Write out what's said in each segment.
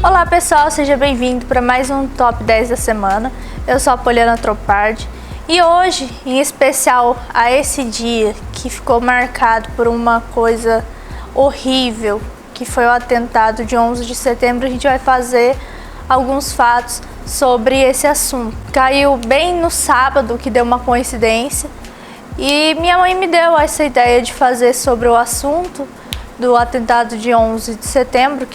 Olá pessoal, seja bem-vindo para mais um Top 10 da semana. Eu sou a Poliana Tropardi e hoje, em especial a esse dia que ficou marcado por uma coisa horrível, que foi o atentado de 11 de setembro, a gente vai fazer alguns fatos sobre esse assunto. Caiu bem no sábado, que deu uma coincidência, e minha mãe me deu essa ideia de fazer sobre o assunto do atentado de 11 de setembro,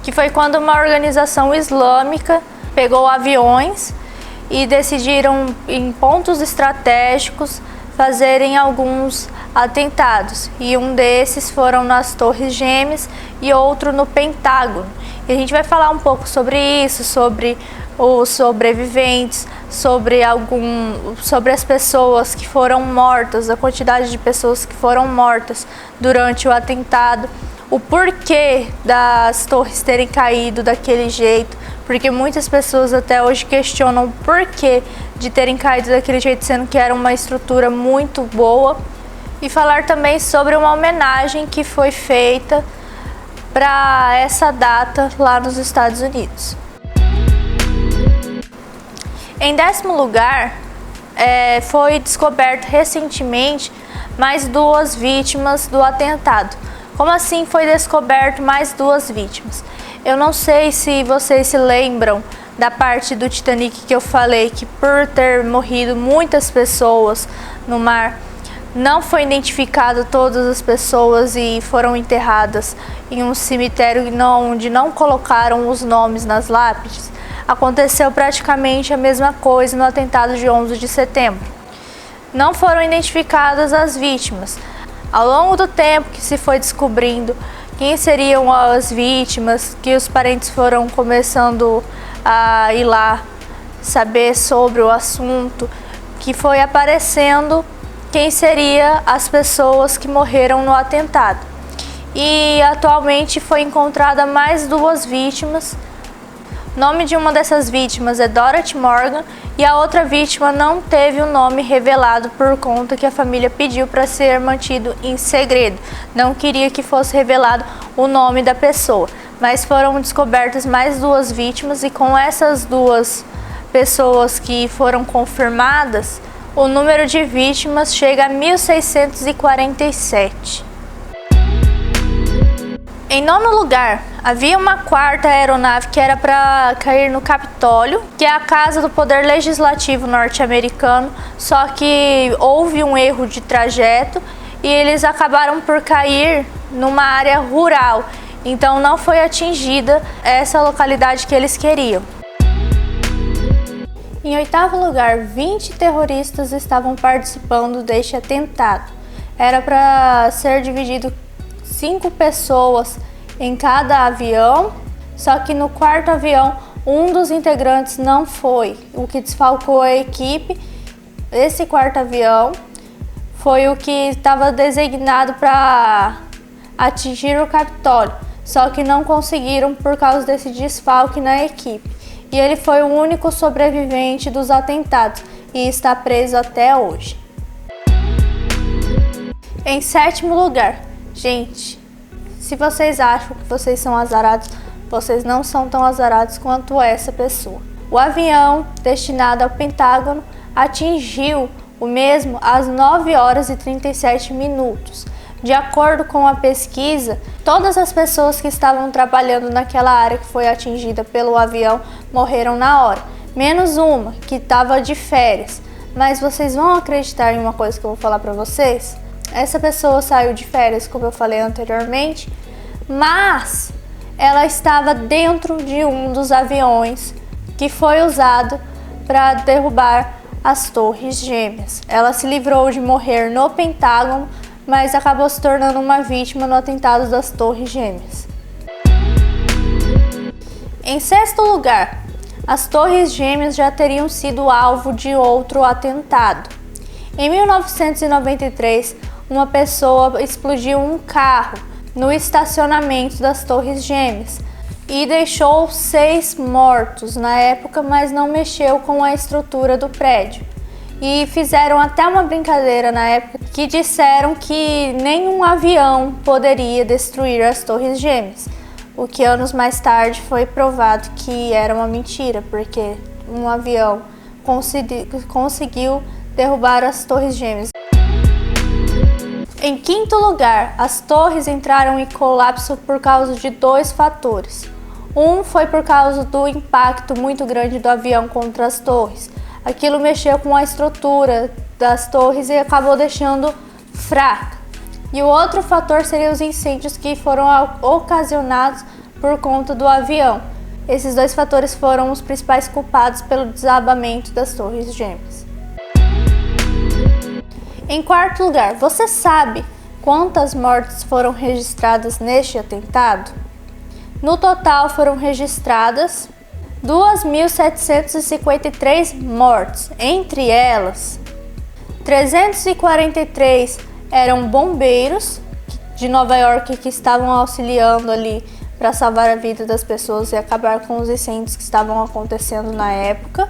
que foi quando uma organização islâmica pegou aviões e decidiram, em pontos estratégicos, fazerem alguns atentados. E um desses foram nas Torres Gêmeas e outro no Pentágono. E a gente vai falar um pouco sobre isso, sobre os sobreviventes, sobre as pessoas que foram mortas, a quantidade de pessoas que foram mortas durante o atentado, o porquê das torres terem caído daquele jeito, porque muitas pessoas até hoje questionam o porquê de terem caído daquele jeito, sendo que era uma estrutura muito boa. E falar também sobre uma homenagem que foi feita para essa data lá nos Estados Unidos. Em 10º lugar, foi descoberto recentemente mais 2 vítimas do atentado. Como assim foi descoberto mais 2 vítimas? Eu não sei se vocês se lembram da parte do Titanic que eu falei que, por ter morrido muitas pessoas no mar, não foi identificado todas as pessoas e foram enterradas em um cemitério onde não colocaram os nomes nas lápides. Aconteceu praticamente a mesma coisa no atentado de 11 de setembro. Não foram identificadas as vítimas. Ao longo do tempo que se foi descobrindo quem seriam as vítimas, que os parentes foram começando a ir lá saber sobre o assunto, que foi aparecendo quem seriam as pessoas que morreram no atentado. E atualmente foi encontrada mais 2 vítimas. O nome de uma dessas vítimas é Dorothy Morgan e a outra vítima não teve o nome revelado por conta que a família pediu para ser mantido em segredo. Não queria que fosse revelado o nome da pessoa, mas foram descobertas mais 2 vítimas e com essas 2 pessoas que foram confirmadas, o número de vítimas chega a 1.647. Em 9º lugar, havia uma 4ª aeronave que era para cair no Capitólio, que é a casa do Poder Legislativo norte-americano, só que houve um erro de trajeto e eles acabaram por cair numa área rural, então não foi atingida essa localidade que eles queriam. Em 8º lugar, 20 terroristas estavam participando deste atentado. Era para ser dividido 5 pessoas em cada avião, só que no 4º avião um dos integrantes não foi, o que desfalcou a equipe. Esse 4º avião foi o que estava designado para atingir o Capitólio, só que não conseguiram por causa desse desfalque na equipe. E ele foi o único sobrevivente dos atentados e está preso até hoje. Em 7º lugar, gente, se vocês acham que vocês são azarados, vocês não são tão azarados quanto essa pessoa. O avião destinado ao Pentágono atingiu o mesmo às 9h37. De acordo com a pesquisa, todas as pessoas que estavam trabalhando naquela área que foi atingida pelo avião morreram na hora, menos uma que estava de férias. Mas vocês vão acreditar em uma coisa que eu vou falar para vocês? Essa pessoa saiu de férias, como eu falei anteriormente, mas ela estava dentro de um dos aviões que foi usado para derrubar as Torres Gêmeas. Ela se livrou de morrer no Pentágono, mas acabou se tornando uma vítima no atentado das Torres Gêmeas. Em 6º lugar, as Torres Gêmeas já teriam sido alvo de outro atentado. Em 1993, uma pessoa explodiu um carro no estacionamento das Torres Gêmeas e deixou 6 mortos na época, mas não mexeu com a estrutura do prédio. E fizeram até uma brincadeira na época que disseram que nenhum avião poderia destruir as Torres Gêmeas. o que anos mais tarde foi provado que era uma mentira, porque um avião conseguiu derrubar as Torres Gêmeas. Em quinto lugar, as torres entraram em colapso por causa de dois fatores. Um foi por causa do impacto muito grande do avião contra as torres. Aquilo mexeu com a estrutura das torres e acabou deixando fraca. E o outro fator seria os incêndios que foram ocasionados por conta do avião. Esses dois fatores foram os principais culpados pelo desabamento das Torres Gêmeas. Em quarto lugar, você sabe quantas mortes foram registradas neste atentado? No total foram registradas 2.753 mortes. Entre elas, 343 eram bombeiros de Nova York que estavam auxiliando ali para salvar a vida das pessoas e acabar com os incêndios que estavam acontecendo na época.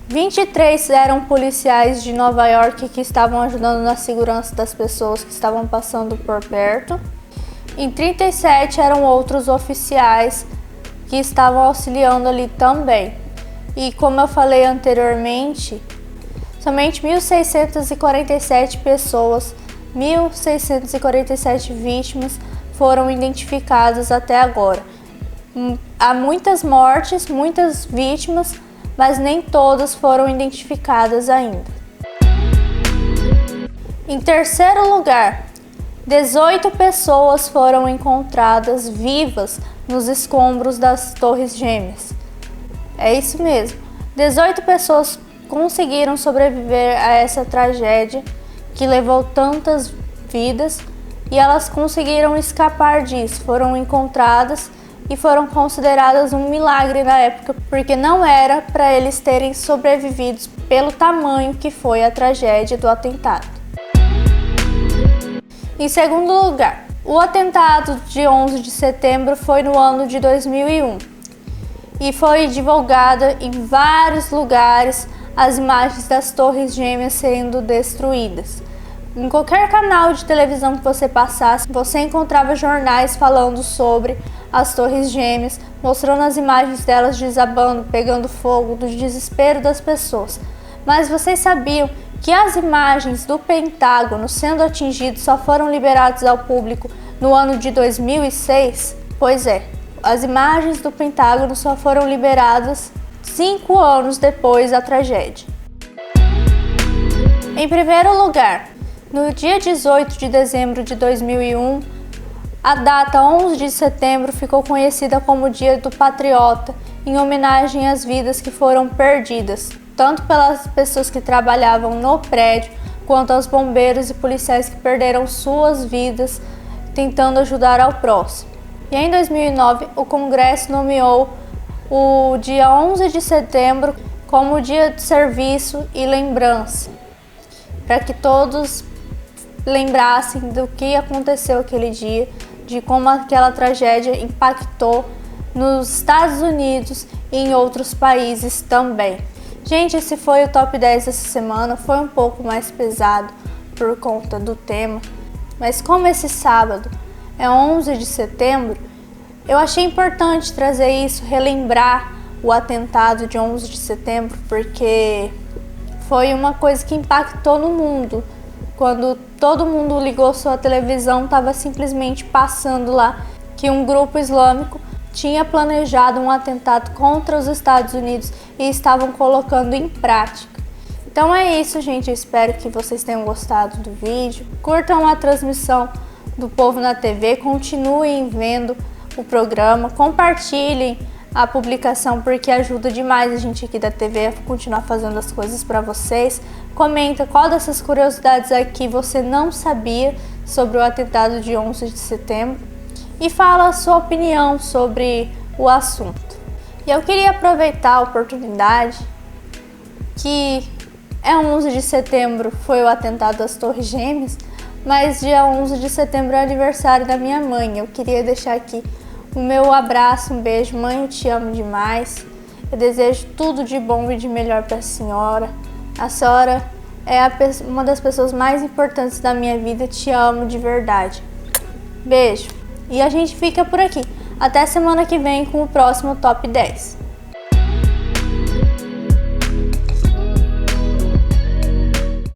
23 eram policiais de Nova York que estavam ajudando na segurança das pessoas que estavam passando por perto. E 37 eram outros oficiais que estavam auxiliando ali também. E como eu falei anteriormente, somente 1.647 pessoas, 1.647 vítimas foram identificadas até agora. Há muitas mortes, muitas vítimas, mas nem todas foram identificadas ainda. Em terceiro lugar, 18 pessoas foram encontradas vivas nos escombros das Torres Gêmeas. É isso mesmo, 18 pessoas conseguiram sobreviver a essa tragédia que levou tantas vidas e elas conseguiram escapar disso, foram encontradas e foram consideradas um milagre na época, porque não era para eles terem sobrevivido pelo tamanho que foi a tragédia do atentado. Em segundo lugar, o atentado de 11 de setembro foi no ano de 2001 e foi divulgada em vários lugares as imagens das Torres Gêmeas sendo destruídas. Em qualquer canal de televisão que você passasse, você encontrava jornais falando sobre as Torres Gêmeas, mostrando as imagens delas desabando, pegando fogo, do desespero das pessoas. Mas vocês sabiam que as imagens do Pentágono sendo atingidas só foram liberadas ao público no ano de 2006? Pois é, as imagens do Pentágono só foram liberadas 5 anos depois da tragédia. Em primeiro lugar, no dia 18 de dezembro de 2001, a data 11 de setembro ficou conhecida como Dia do Patriota, em homenagem às vidas que foram perdidas, tanto pelas pessoas que trabalhavam no prédio, quanto aos bombeiros e policiais que perderam suas vidas tentando ajudar ao próximo. E em 2009, o Congresso nomeou o dia 11 de setembro como Dia de Serviço e Lembrança, para que todos lembrassem do que aconteceu aquele dia, de como aquela tragédia impactou nos Estados Unidos e em outros países também. Gente, esse foi o Top 10 dessa semana, foi um pouco mais pesado por conta do tema, mas como esse sábado é 11 de setembro, eu achei importante trazer isso, relembrar o atentado de 11 de setembro, porque foi uma coisa que impactou no mundo. Quando todo mundo ligou sua televisão, estava simplesmente passando lá que um grupo islâmico tinha planejado um atentado contra os Estados Unidos e estavam colocando em prática. Então é isso, gente. Eu espero que vocês tenham gostado do vídeo. Curtam a transmissão do Povo na TV, continuem vendo o programa, compartilhem a publicação porque ajuda demais a gente aqui da TV a continuar fazendo as coisas para vocês. Comenta qual dessas curiosidades aqui você não sabia sobre o atentado de 11 de setembro e fala a sua opinião sobre o assunto. E eu queria aproveitar a oportunidade que 11 de setembro foi o atentado das Torres Gêmeas, mas dia 11 de setembro é aniversário da minha mãe. Eu queria deixar aqui o meu abraço, um beijo. Mãe, eu te amo demais. Eu desejo tudo de bom e de melhor para a senhora. A senhora é uma das pessoas mais importantes da minha vida. Te amo de verdade. Beijo. E a gente fica por aqui. Até semana que vem com o próximo Top 10.